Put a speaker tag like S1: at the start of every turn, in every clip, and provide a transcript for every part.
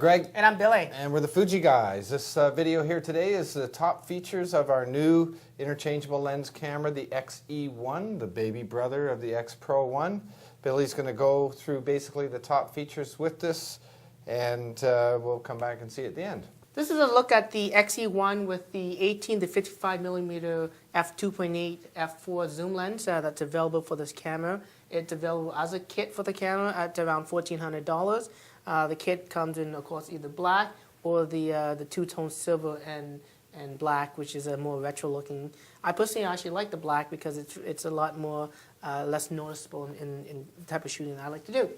S1: Greg.
S2: And I'm Billy.
S1: And we're the Fuji guys. This video here today is the top features of our new interchangeable lens camera, the X-E1, the baby brother of the X Pro 1. Billy's going to go through basically the top features with this, and we'll come back and see at the end.
S2: This is a look at the X-E1 with the 18 to 55 millimeter f2.8 f4 zoom lens that's available for this camera. It's available as a kit for the camera at around $1,400. The kit comes in, of course, either black or the two-tone silver and black, which is a more retro-looking. I personally actually like the black because it's a lot more less noticeable in the type of shooting that I like to do.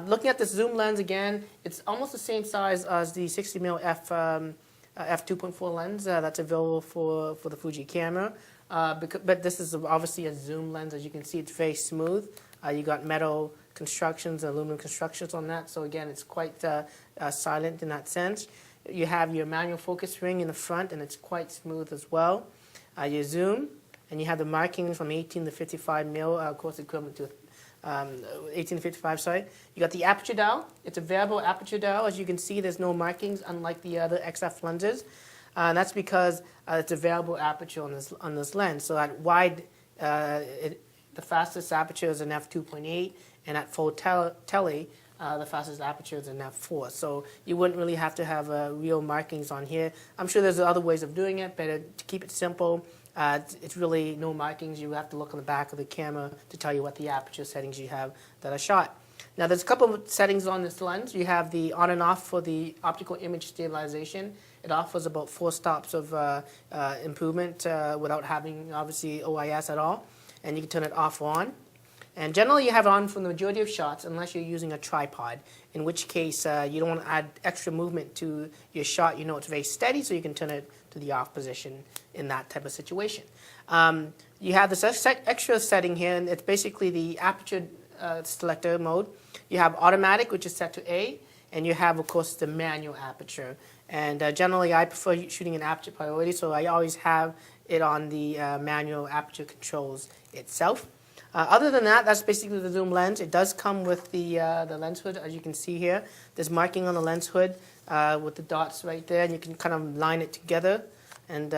S2: Looking at this zoom lens again, it's almost the same size as the 60mm f2.4 lens that's available for the Fuji camera. But this is obviously a zoom lens. As you can see, it's very smooth. You got metal constructions, aluminum constructions on that. So again, it's quite silent in that sense. You have your manual focus ring in the front, and it's quite smooth as well. You zoom, and you have the markings from 18 to 55 mil, of course, equivalent to 18 to 55, sorry. You got the aperture dial. It's a variable aperture dial. As you can see, there's no markings, unlike the other XF lenses. And that's because it's a variable aperture on this lens. So at wide, the fastest aperture is an f2.8, and at full tele, the fastest aperture is an f4. So you wouldn't really have to have real markings on here. I'm sure there's other ways of doing it, but to keep it simple, it's really no markings. You have to look on the back of the camera to tell you what the aperture settings you have that are shot. Now there's a couple of settings on this lens. You have the on and off for the optical image stabilization. It offers about 4 stops of improvement without having, obviously, OIS at all. And you can turn it off or on. And generally you have it on for the majority of shots unless you're using a tripod, in which case you don't want to add extra movement to your shot. You know it's very steady, so you can turn it to the off position in that type of situation. You have this extra setting here, and it's basically the aperture selector mode. You have automatic, which is set to A, and you have, of course, the manual aperture. And generally I prefer shooting in aperture priority, so I always have it on the manual aperture controls itself. Other than that, that's basically the zoom lens. It does come with the lens hood, as you can see here. There's marking on the lens hood with the dots right there, and you can kind of line it together. And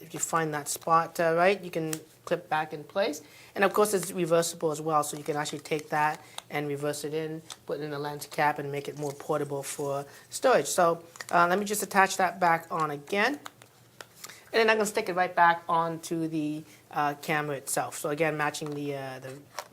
S2: if you find that spot right, you can clip back in place. And of course, it's reversible as well, so you can actually take that and reverse it in, put it in the lens cap, and make it more portable for storage. So let me just attach that back on again. And then I'm going to stick it right back onto the camera itself. So again, matching the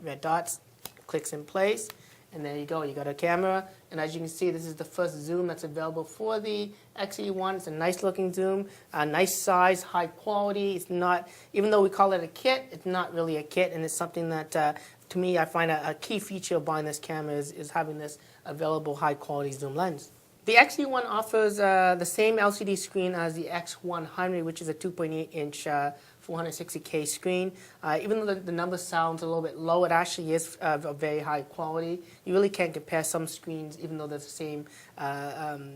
S2: red dots, clicks in place, and there you go. You got a camera, and as you can see, this is the first zoom that's available for the X-E1. It's a nice looking zoom, a nice size, high quality. It's not, even though we call it a kit, it's not really a kit, and it's something that, to me, I find a key feature of buying this camera is having this available high quality zoom lens. The X-E1 offers the same LCD screen as the X100, which is a 2.8-inch 460K screen. Even though the number sounds a little bit low, it actually is of very high quality. You really can't compare some screens, even though they're the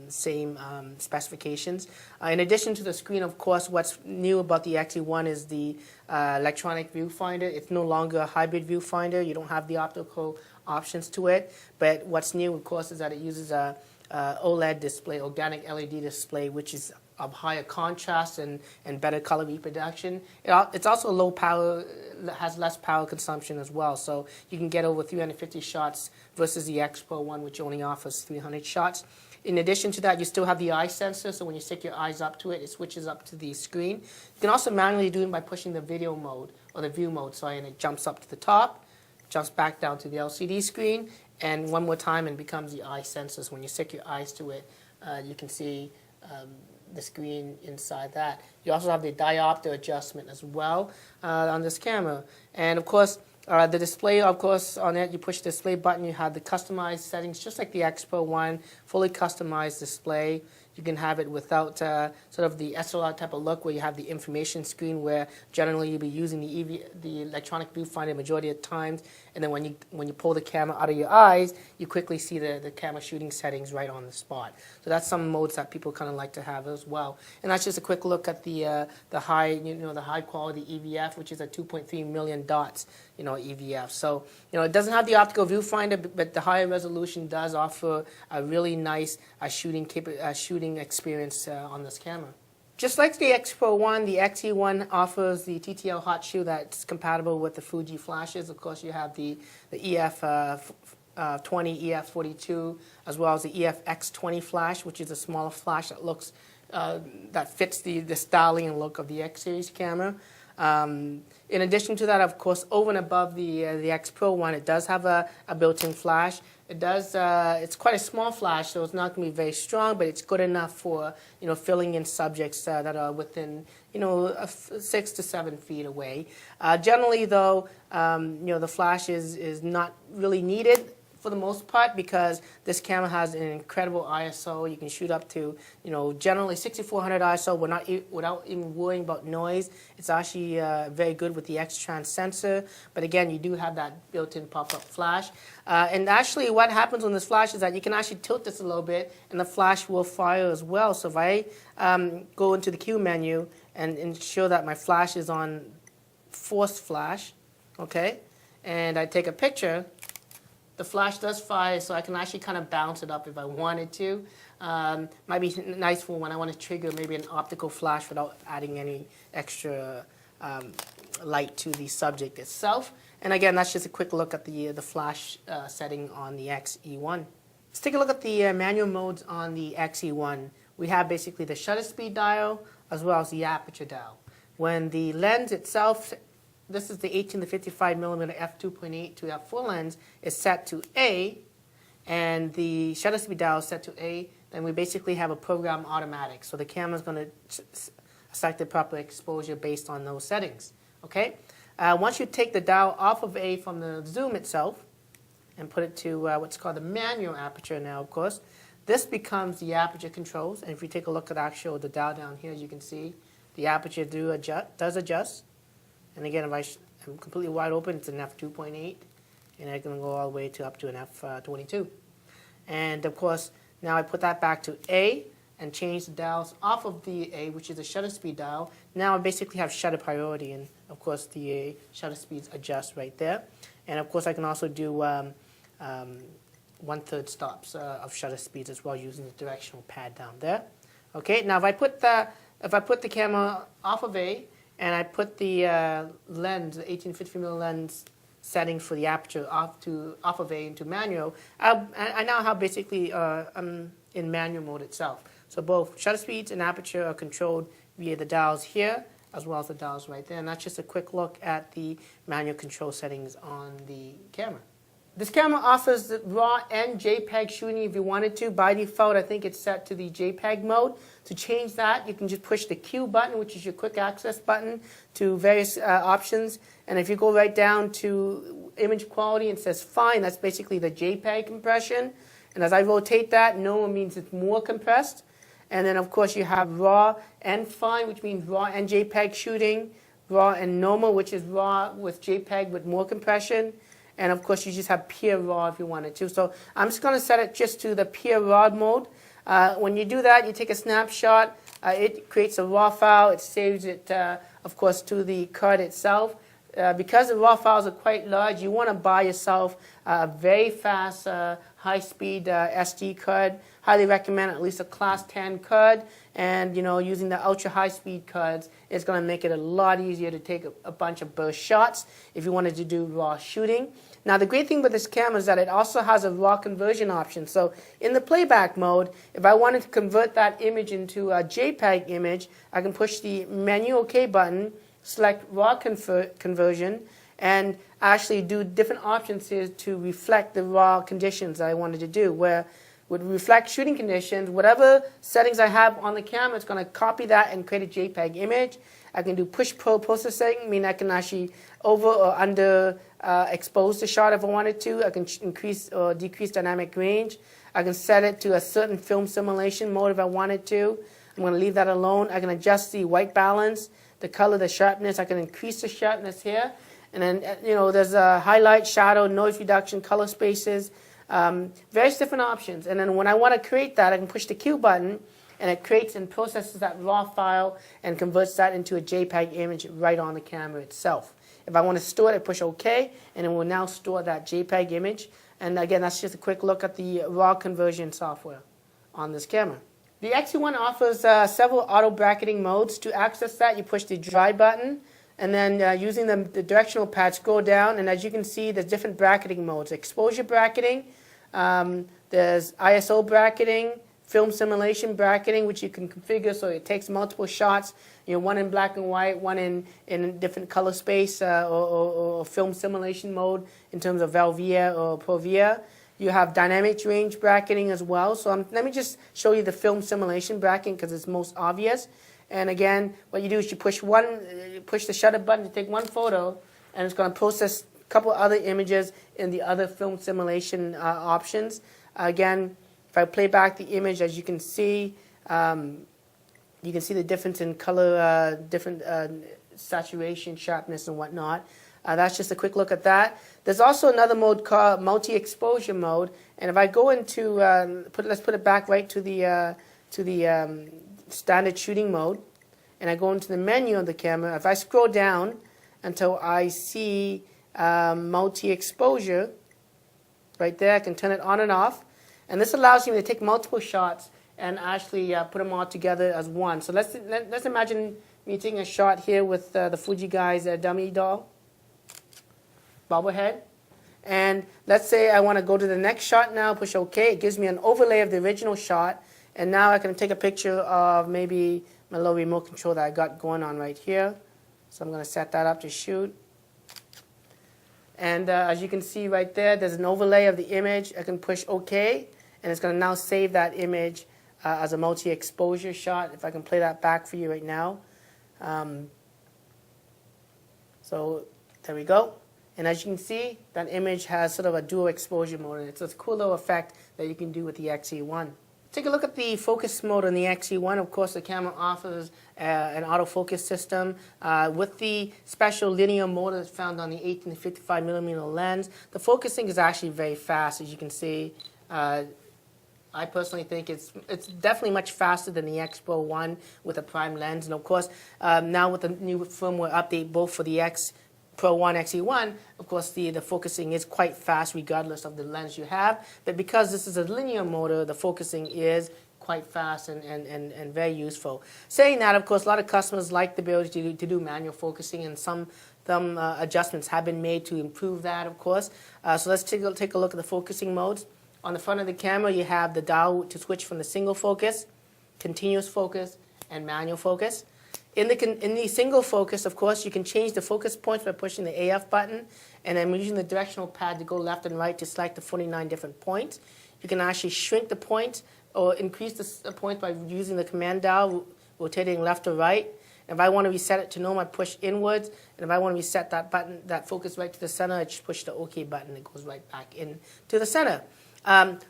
S2: same specifications. In addition to the screen, of course, what's new about the X-E1 is the electronic viewfinder. It's no longer a hybrid viewfinder. You don't have the optical options to it. But what's new, of course, is that it uses a OLED display, organic LED display, which is of higher contrast and better color reproduction. It's also low power, has less power consumption as well, so you can get over 350 shots versus the X Pro 1, which only offers 300 shots. In addition to that, you still have the eye sensor, so when you stick your eyes up to it, it switches up to the screen. You can also manually do it by pushing the video mode, or the view mode, sorry, and it jumps up to the top, jumps back down to the LCD screen, and one more time and becomes the eye sensor. So when you stick your eyes to it, you can see the screen inside that. You also have the diopter adjustment as well on this camera. And of course, the display, of course, on it, you push the display button, you have the customized settings, just like the X Pro 1, fully customized display. You can have it without sort of the SLR type of look where you have the information screen where generally you'll be using the electronic viewfinder majority of times, and then when you pull the camera out of your eyes, you quickly see the camera shooting settings right on the spot. So that's some modes that people kind of like to have as well. And that's just a quick look at the high quality EVF, which is a 2.3 million dots, EVF. So it doesn't have the optical viewfinder, but the higher resolution does offer a really nice shooting experience on this camera. Just like the X Pro 1, the X-E1 offers the TTL hot shoe that's compatible with the Fuji flashes. Of course, you have the EF20, EF42, as well as the EF-X20 flash, which is a smaller flash that fits the styling and look of the X series camera. In addition to that, of course, over and above the X Pro 1, it does have a built-in flash. It's quite a small flash, so it's not going to be very strong, but it's good enough for filling in subjects that are within 6 to 7 feet away. Generally, though, the flash is not really needed for the most part because this camera has an incredible ISO. You can shoot up to generally 6400 ISO without even worrying about noise. It's actually very good with the X-Trans sensor, but again, you do have that built-in pop-up flash. And actually what happens on this flash is that you can actually tilt this a little bit and the flash will fire as well. So if I go into the Q menu and ensure that my flash is on forced flash, okay, and I take a picture, the flash does fire, so I can actually kind of bounce it up if I wanted to. Might be nice for when I want to trigger maybe an optical flash without adding any extra light to the subject itself. And again, that's just a quick look at the flash setting on the X-E1. Let's take a look at the manual modes on the X-E1. We have basically the shutter speed dial as well as the aperture dial. When the lens itself, this is the 18 to 55 millimeter f2.8 to f4 lens, is set to A, and the shutter speed dial is set to A, then we basically have a program automatic. So the camera is going to select the proper exposure based on those settings. Okay. Once you take the dial off of A from the zoom itself and put it to what's called the manual aperture now, of course, this becomes the aperture controls. And if you take a look at the dial down here, as you can see, the aperture does adjust. And again, if I'm completely wide open, it's an f2.8, and I can go all the way to up to an f22. And of course, now I put that back to A and change the dials off of the A, which is the shutter speed dial. Now I basically have shutter priority, and of course the shutter speeds adjust right there. And of course, I can also do 1/3 stops of shutter speeds as well using the directional pad down there. Okay, now if I put the camera off of A, and I put the lens, the 18-50mm lens setting for the aperture off of A into manual, I now have basically I'm in manual mode itself. So both shutter speeds and aperture are controlled via the dials here as well as the dials right there. And that's just a quick look at the manual control settings on the camera. This camera offers the RAW and JPEG shooting if you wanted to. By default, I think it's set to the JPEG mode. To change that, you can just push the Q button, which is your quick access button, to various options. And if you go right down to image quality, it says fine. That's basically the JPEG compression. And as I rotate that, normal means it's more compressed. And then, of course, you have RAW and fine, which means RAW and JPEG shooting. RAW and normal, which is RAW with JPEG with more compression. And of course, you just have pure RAW if you wanted to. So I'm just going to set it just to the pure RAW mode. When you do that, you take a snapshot. It creates a RAW file. It saves it, of course, to the card itself. Because the RAW files are quite large, you want to buy yourself a very fast, high-speed SD card. Highly recommend at least a Class 10 card. And using the ultra high-speed cards is going to make it a lot easier to take a bunch of burst shots if you wanted to do RAW shooting. Now the great thing with this camera is that it also has a RAW conversion option. So in the playback mode, if I wanted to convert that image into a JPEG image, I can push the menu OK button, select RAW conversion, and actually do different options here to reflect the RAW conditions that I wanted to do, where would reflect shooting conditions, whatever settings I have on the camera, it's going to copy that and create a JPEG image. I can do push-pull processing, meaning I can actually over or under expose the shot if I wanted to. I can increase or decrease dynamic range. I can set it to a certain film simulation mode if I wanted to. I'm going to leave that alone. I can adjust the white balance, the color, the sharpness. I can increase the sharpness here. And then, there's a highlight, shadow, noise reduction, color spaces, various different options. And then when I want to create that, I can push the Q button, and it creates and processes that raw file and converts that into a JPEG image right on the camera itself. If I want to store it, I push OK, and it will now store that JPEG image. And again, that's just a quick look at the raw conversion software on this camera. The X-E1 offers several auto bracketing modes. To access that, you push the dry button, and then using the directional pad, scroll down, and as you can see, there's different bracketing modes. Exposure bracketing, there's ISO bracketing, film simulation bracketing, which you can configure so it takes multiple shots, one in black and white, one in different color space or film simulation mode in terms of Velvia or Provia. You have dynamic range bracketing as well. So let me just show you the film simulation bracketing because it's most obvious. And again, what you do is you push the shutter button to take one photo, and it's going to process a couple other images in the other film simulation options. Again, if I play back the image, as you can see the difference in color, different saturation, sharpness, and whatnot. That's just a quick look at that. There's also another mode called multi-exposure mode, and if I go into let's put it back right to the standard shooting mode, and I go into the menu of the camera. If I scroll down until I see multi-exposure, right there, I can turn it on and off, and this allows me to take multiple shots and actually put them all together as one. So let's imagine me taking a shot here with the Fuji guy's dummy doll, bobblehead. And let's say I want to go to the next shot now, push OK. It gives me an overlay of the original shot. And now I can take a picture of maybe my little remote control that I got going on right here. So I'm going to set that up to shoot. And as you can see right there, there's an overlay of the image. I can push OK, and it's going to now save that image as a multi-exposure shot. If I can play that back for you right now. So there we go. And as you can see, that image has sort of a dual exposure mode, and it's a cool little effect that you can do with the X-E1. Take a look at the focus mode on the X-E1. Of course, the camera offers an autofocus system. With the special linear motor that's found on the 18 to 55 millimeter lens, the focusing is actually very fast, as you can see. I personally think it's definitely much faster than the X Pro 1 with a prime lens. And of course, now with the new firmware update, both for the X Pro 1, X-E1, of course, the focusing is quite fast regardless of the lens you have. But because this is a linear motor, the focusing is quite fast and very useful. Saying that, of course, a lot of customers like the ability to do manual focusing, and some adjustments have been made to improve that, of course. So let's take a look at the focusing modes. On the front of the camera, you have the dial to switch from the single focus, continuous focus, and manual focus. In the single focus, of course, you can change the focus points by pushing the AF button, and then using the directional pad to go left and right to select the 49 different points. You can actually shrink the point or increase the point by using the command dial, rotating left or right. If I want to reset it to normal, I push inwards, and if I want to reset that button, that focus right to the center, I just push the OK button. It goes right back in to the center.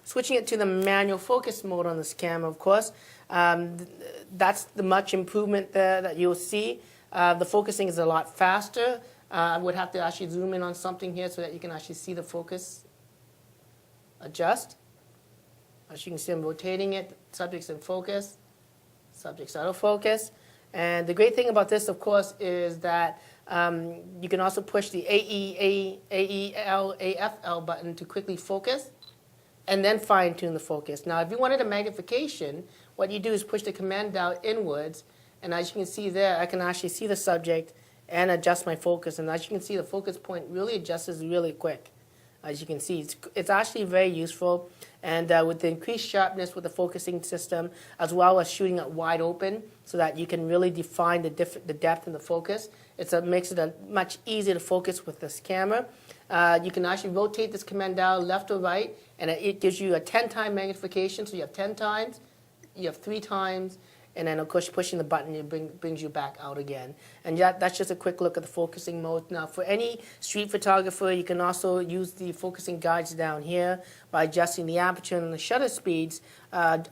S2: Switching it to the manual focus mode on this camera, of course, that's the much improvement there that you'll see. The focusing is a lot faster. I would have to actually zoom in on something here so that you can actually see the focus adjust. As you can see, I'm rotating it. Subject's in focus. Subject's out of focus. And the great thing about this, of course, is that you can also push the AEL, AFL button to quickly focus, and then fine-tune the focus. Now, if you wanted a magnification, what you do is push the command dial inwards, and as you can see there, I can actually see the subject and adjust my focus. And as you can see, the focus point really adjusts really quick. As you can see, it's actually very useful. And with the increased sharpness with the focusing system, as well as shooting it wide open so that you can really define the depth and the focus, it makes it much easier to focus with this camera. You can actually rotate this command dial left or right, and it gives you a 10-time magnification. So you have 10 times, you have 3 times, and then of course pushing the button it brings you back out again. And that's just a quick look at the focusing mode. Now for any street photographer, you can also use the focusing guides down here by adjusting the aperture and the shutter speeds,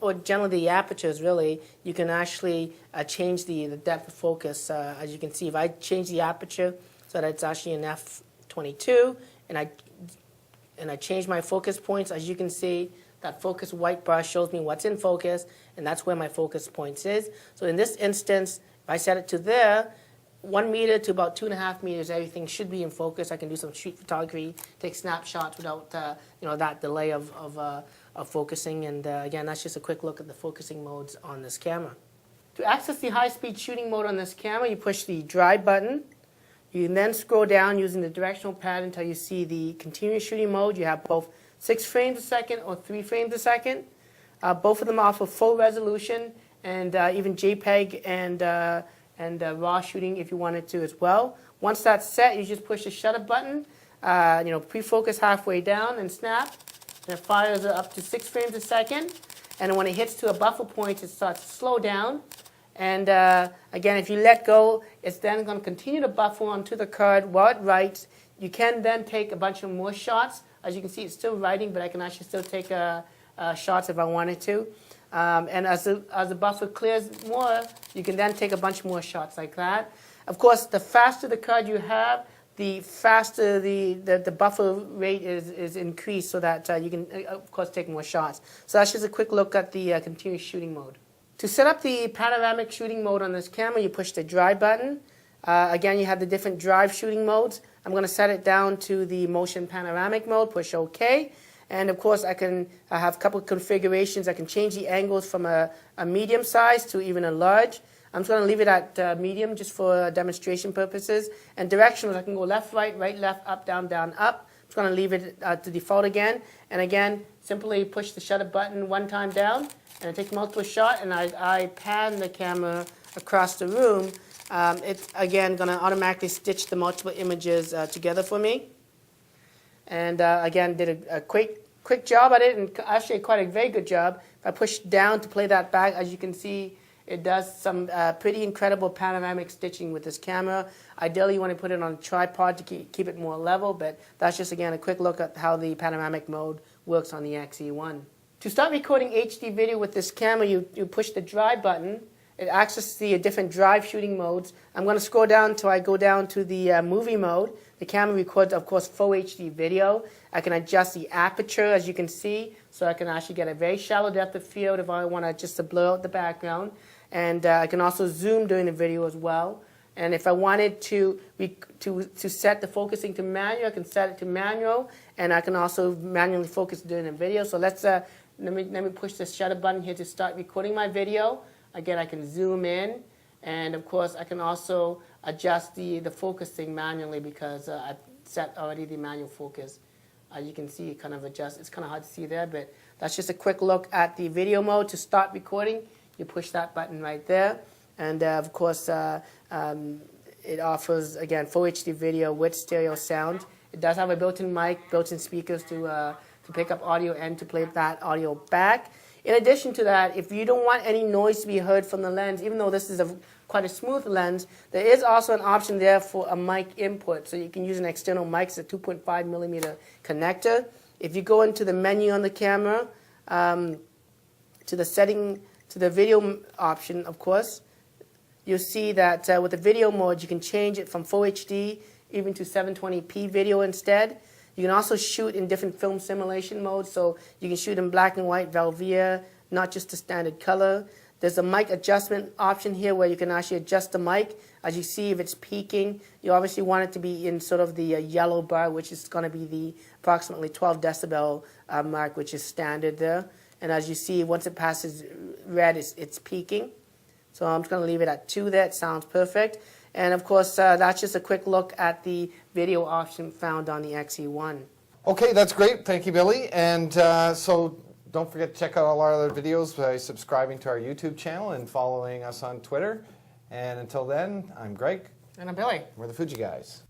S2: or generally the apertures really. You can actually change the depth of focus. As you can see, if I change the aperture so that it's actually an f22, and I change my focus points, as you can see, that focus white bar shows me what's in focus, and that's where my focus points is. So in this instance, if I set it to there, 1 meter to about 2.5 meters, everything should be in focus. I can do some street photography, take snapshots without that delay of focusing. And again, that's just a quick look at the focusing modes on this camera. To access the high-speed shooting mode on this camera, you push the drive button. You can then scroll down using the directional pad until you see the continuous shooting mode. You have both 6 frames a second or 3 frames a second. Both of them offer full resolution and even JPEG and RAW shooting if you wanted to as well. Once that's set, you just push the shutter button, pre-focus halfway down and snap. And it fires up to 6 frames a second. And when it hits to a buffer point, it starts to slow down. And again, if you let go, it's then going to continue to buffer onto the card while it writes. You can then take a bunch of more shots. As you can see, it's still writing, but I can actually still take shots if I wanted to. And as the buffer clears more, you can then take a bunch more shots like that. Of course, the faster the card you have, the faster the buffer rate is increased so that you can, of course, take more shots. So that's just a quick look at the continuous shooting mode. To set up the panoramic shooting mode on this camera, you push the drive button. Again, you have the different drive shooting modes. I'm going to set it down to the motion panoramic mode, push OK. And of course, I have a couple of configurations. I can change the angles from a medium size to even a large. I'm just going to leave it at medium just for demonstration purposes. And directionals, I can go left, right, right, left, up, down, down, up. I'm just going to leave it to default again. And again, simply push the shutter button 1 time down, and I take multiple shot, and I pan the camera across the room. It's, again, going to automatically stitch the multiple images together for me. And again, did a quick job at it, and actually quite a very good job. If I push down to play that back, as you can see, it does some pretty incredible panoramic stitching with this camera. Ideally, you want to put it on a tripod to keep it more level, but that's just, again, a quick look at how the panoramic mode works on the X-E1. To start recording HD video with this camera, you push the drive button. It accesses the different drive shooting modes. I'm going to scroll down until I go down to the movie mode. The camera records, of course, full HD video. I can adjust the aperture, as you can see, so I can actually get a very shallow depth of field if I want just to blur out the background. And I can also zoom during the video as well. And if I wanted to set the focusing to manual, I can set it to manual, and I can also manually focus during the video. So let me push the shutter button here to start recording my video. Again, I can zoom in, and of course, I can also adjust the focusing manually because I've set already the manual focus. You can see it kind of adjusts. It's kind of hard to see there, but that's just a quick look at the video mode. To start recording, you push that button right there, and of course, it offers, again, full HD video with stereo sound. It does have a built-in mic, built-in speakers to pick up audio and to play that audio back. In addition to that, if you don't want any noise to be heard from the lens, even though this is quite a smooth lens, there is also an option there for a mic input. So you can use an external mic. It's a 2.5 millimeter connector. If you go into the menu on the camera, to the video option, of course, you'll see that with the video mode, you can change it from full HD even to 720p video instead. You can also shoot in different film simulation modes, so you can shoot in black and white, Velvia, not just the standard color. There's a mic adjustment option here where you can actually adjust the mic. As you see, if it's peaking, you obviously want it to be in sort of the yellow bar, which is going to be the approximately 12 decibel mark, which is standard there. And as you see, once it passes red, it's peaking. So I'm just going to leave it at 2 there. It sounds perfect. And of course, that's just a quick look at the video option found on the X-E1.
S1: Okay, that's great. Thank you, Billy. And so don't forget to check out all our other videos by subscribing to our YouTube channel and following us on Twitter. And until then, I'm Greg.
S2: And I'm Billy.
S1: We're the Fuji guys.